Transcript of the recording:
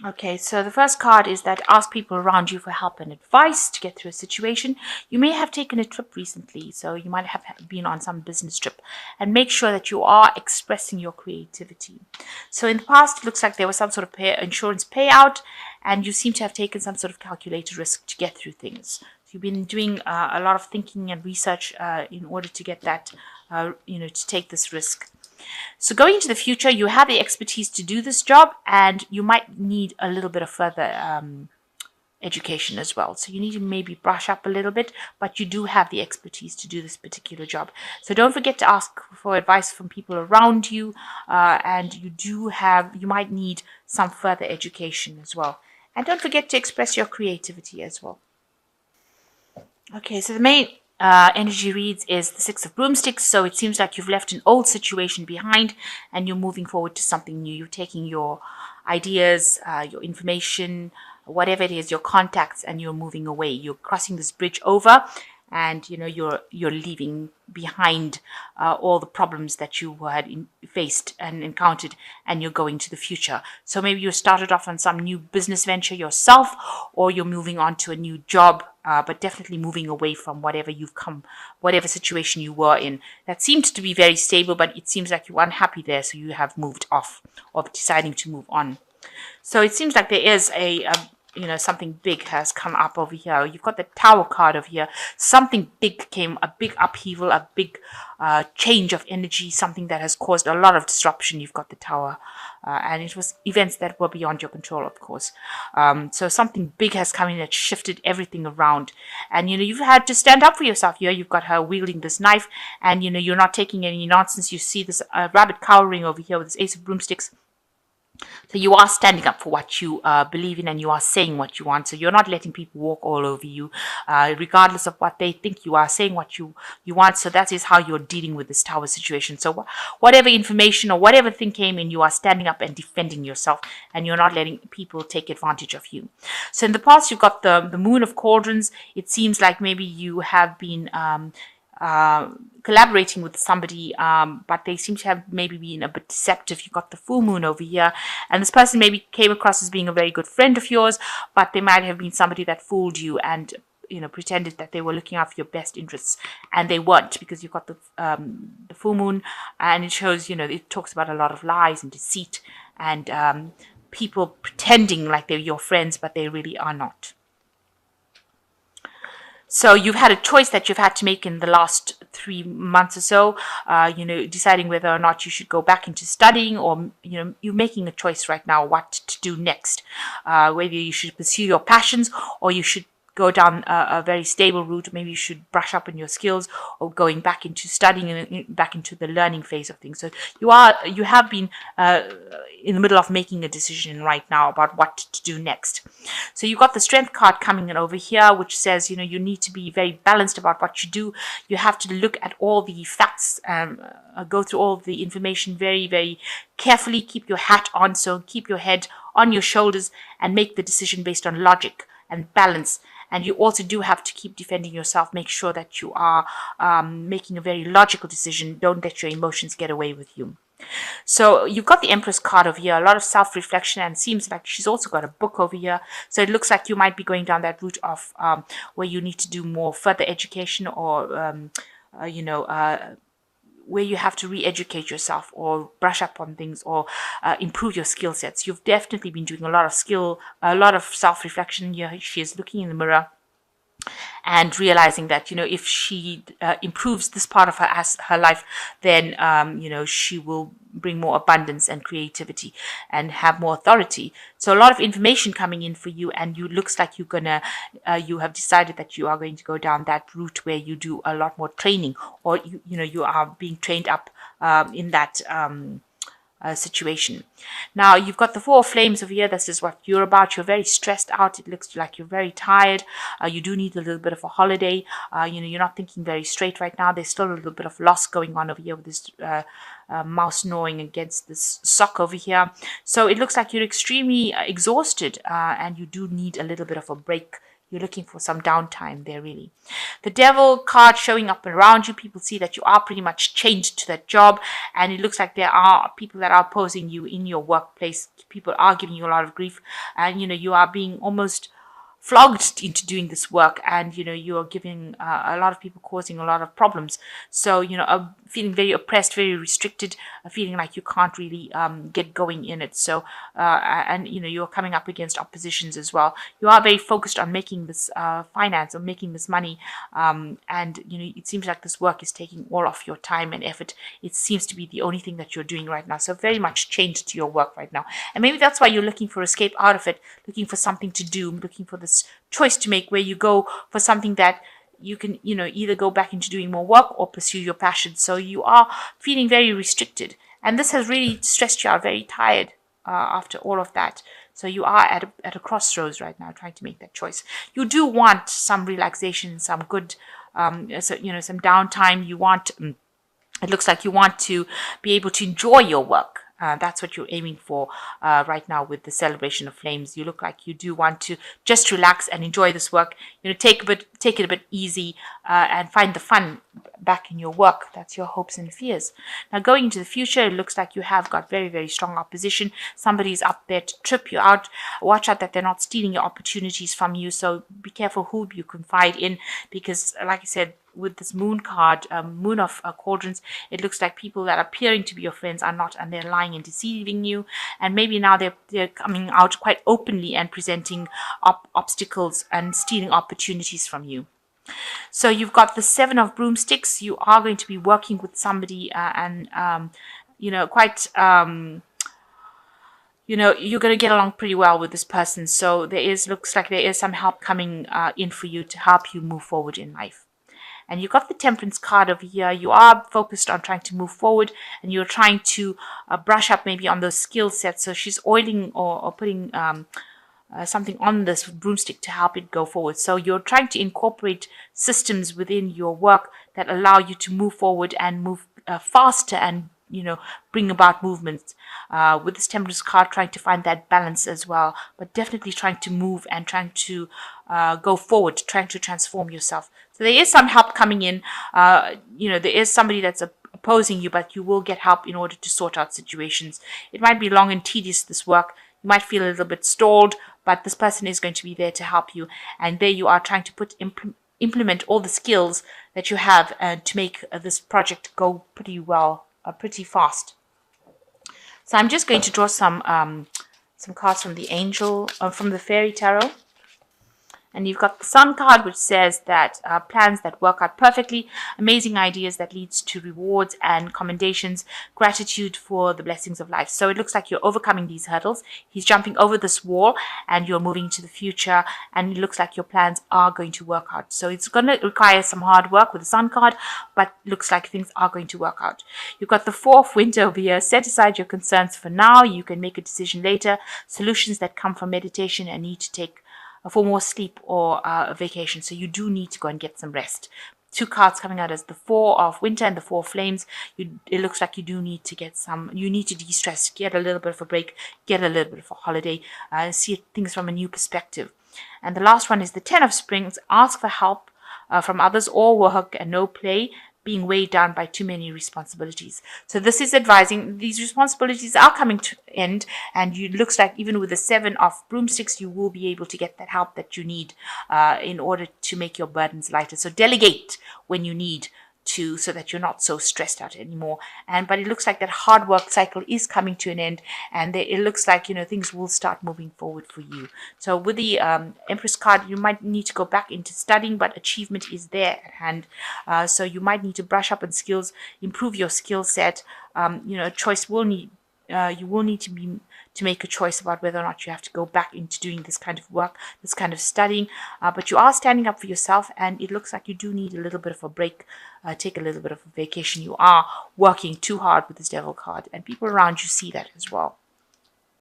Okay, so the first card is that ask people around you for help and advice to get through a situation. You may have taken a trip recently, so you might have been on some business trip, and make sure that you are expressing your creativity. So in the past, it looks like there was some sort of insurance payout, and you seem to have taken some sort of calculated risk to get through things. So you've been doing a lot of thinking and research in order to get that, to take this risk. So going into the future, you have the expertise to do this job, and you might need a little bit of further education as well. So you need to maybe brush up a little bit, but you do have the expertise to do this particular job. So don't forget to ask for advice from people around you, and you might need some further education as well. And don't forget to express your creativity as well. Okay, so the main energy reads is the Six of Broomsticks. So it seems like you've left an old situation behind and you're moving forward to something new. You're taking your ideas, your information, whatever it is, your contacts, and you're moving away. You're crossing this bridge over, and you're leaving behind all the problems that you had faced and encountered, and you're going to the future. So maybe you started off on some new business venture yourself, or you're moving on to a new job, but definitely moving away from whatever situation you were in. That seemed to be very stable, but it seems like you're unhappy there, so you have moved off, or deciding to move on. So it seems like there is something big has come up over here. You've got the Tower card over here. Something big came, a big upheaval, a big change of energy, something that has caused a lot of disruption. You've got the Tower. And it was events that were beyond your control, of course. So something big has come in that shifted everything around. And, you've had to stand up for yourself here. You've got her wielding this knife, and, you're not taking any nonsense. You see this rabbit cowering over here with this Ace of Broomsticks. So you are standing up for what you believe in, and you are saying what you want. So you're not letting people walk all over you, regardless of what they think. You are saying what you want. So that is how you're dealing with this Tower situation. So whatever information or whatever thing came in, you are standing up and defending yourself, and you're not letting people take advantage of you. So in the past, you've got the Moon of Cauldrons. It seems like maybe you have been collaborating with somebody, but they seem to have maybe been a bit deceptive. You got the full moon over here, and this person maybe came across as being a very good friend of yours, but they might have been somebody that fooled you and pretended that they were looking after your best interests, and they weren't, because you've got the full moon, and it shows, it talks about a lot of lies and deceit, and people pretending like they're your friends, but they really are not. So you've had a choice that you've had to make in the last 3 months or so, deciding whether or not you should go back into studying, or, you're making a choice right now what to do next, whether you should pursue your passions, or you should go down a very stable route. Maybe you should brush up on your skills, or going back into studying and back into the learning phase of things. So you have been in the middle of making a decision right now about what to do next. So you got the Strength card coming in over here, which says, you need to be very balanced about what you do. You have to look at all the facts, go through all the information very, very carefully. Keep your hat on, so keep your head on your shoulders, and make the decision based on logic and balance. And you also do have to keep defending yourself. Make sure that you are making a very logical decision. Don't let your emotions get away with you. So you've got the Empress card over here, a lot of self-reflection, and seems like she's also got a book over here. So it looks like you might be going down that route of where you need to do more further education, or where you have to re-educate yourself, or brush up on things, or improve your skill sets. You've definitely been doing a lot of self-reflection. Here she is looking in the mirror and realizing that, if she improves this part of her life, then she will bring more abundance and creativity and have more authority. So a lot of information coming in for you, and you looks like you have decided that you are going to go down that route where you do a lot more training, or you are being trained up in that situation. Now you've got the Four of Flames over here. This is what you're about. You're very stressed out. It looks like you're very tired. You do need a little bit of a holiday. You're not thinking very straight right now. There's still a little bit of loss going on over here with this mouse gnawing against this sock over here. So it looks like you're extremely exhausted, and you do need a little bit of a break You're looking for some downtime there, really. The devil card showing up around you, people see that you are pretty much chained to that job, and it looks like there are people that are opposing you in your workplace. People are giving you a lot of grief, and you are being almost flogged into doing this work, and you are giving a lot of people, causing a lot of problems. So feeling very oppressed, very restricted, feeling like you can't really get going in it. So and you're coming up against oppositions as well. You are very focused on making this finance or making this money, and it seems like this work is taking all of your time and effort. It seems to be the only thing that you're doing right now, so very much chained to your work right now. And maybe that's why you're looking for escape out of it, looking for something to do, looking for this choice to make, where you go for something that you can either go back into doing more work or pursue your passion. So you are feeling very restricted, and this has really stressed you out, very tired after all of that. So you are at a crossroads right now, trying to make that choice. You do want some relaxation, some good some downtime. You want it looks like you want to be able to enjoy your work. That's what you're aiming for right now with the celebration of flames. You look like you do want to just relax and enjoy this work. Take it a bit easy and find the fun back in your work. That's your hopes and fears. Now, going into the future, it looks like you have got very, very strong opposition. Somebody's up there to trip you out. Watch out that they're not stealing your opportunities from you. So be careful who you confide in, because, like I said, with this moon card, moon of cauldrons, it looks like people that are appearing to be your friends are not, and they're lying and deceiving you. And maybe now they're coming out quite openly and presenting obstacles and stealing opportunities from you. So you've got the 7 of broomsticks. You are going to be working with somebody, and quite you're going to get along pretty well with this person. So looks like there is some help coming in for you to help you move forward in life. And you got the Temperance card over here. You are focused on trying to move forward, and you're trying to brush up maybe on those skill sets. So she's oiling or putting something on this broomstick to help it go forward. So you're trying to incorporate systems within your work that allow you to move forward and move faster and bring about movements. With this Temperance card, trying to find that balance as well, but definitely trying to move and trying to go forward, trying to transform yourself. So there is some help coming in. There is somebody that's opposing you, but you will get help in order to sort out situations. It might be long and tedious, this work. You might feel a little bit stalled, but this person is going to be there to help you. And there you are, trying to implement all the skills that you have to make this project go pretty well, pretty fast. So I'm just going to draw some cards from the angel, from the fairy tarot. And you've got the Sun card, which says that plans that work out perfectly, amazing ideas that leads to rewards and commendations, gratitude for the blessings of life. So it looks like you're overcoming these hurdles. He's jumping over this wall, and you're moving to the future, and it looks like your plans are going to work out. So it's going to require some hard work with the Sun card, but looks like things are going to work out. You've got the 4 of Winter over here. Set aside your concerns for now. You can make a decision later. Solutions that come from meditation and need to take for more sleep or a vacation. So you do need to go and get some rest. 2 cards coming out as the 4 of Winter and the 4 of Flames. It looks like you do need to you need to de-stress, get a little bit of a break, get a little bit of a holiday, see things from a new perspective. And the last one is the 10 of Springs. Ask for help from others, or work and no play, being weighed down by too many responsibilities. So this is advising these responsibilities are coming to end, and it looks like even with the 7 of broomsticks, you will be able to get that help that you need in order to make your burdens lighter. So delegate when you need to, so that you're not so stressed out anymore. But it looks like that hard work cycle is coming to an end, and it looks like things will start moving forward for you. So with the Empress card, you might need to go back into studying, but achievement is there at hand. So you might need to brush up on skills, improve your skill set. Choice will need you will need to make a choice about whether or not you have to go back into doing this kind of work, this kind of studying. But you are standing up for yourself, and it looks like you do need a little bit of a break, take a little bit of a vacation. You are working too hard with this Devil card, and people around you see that as well.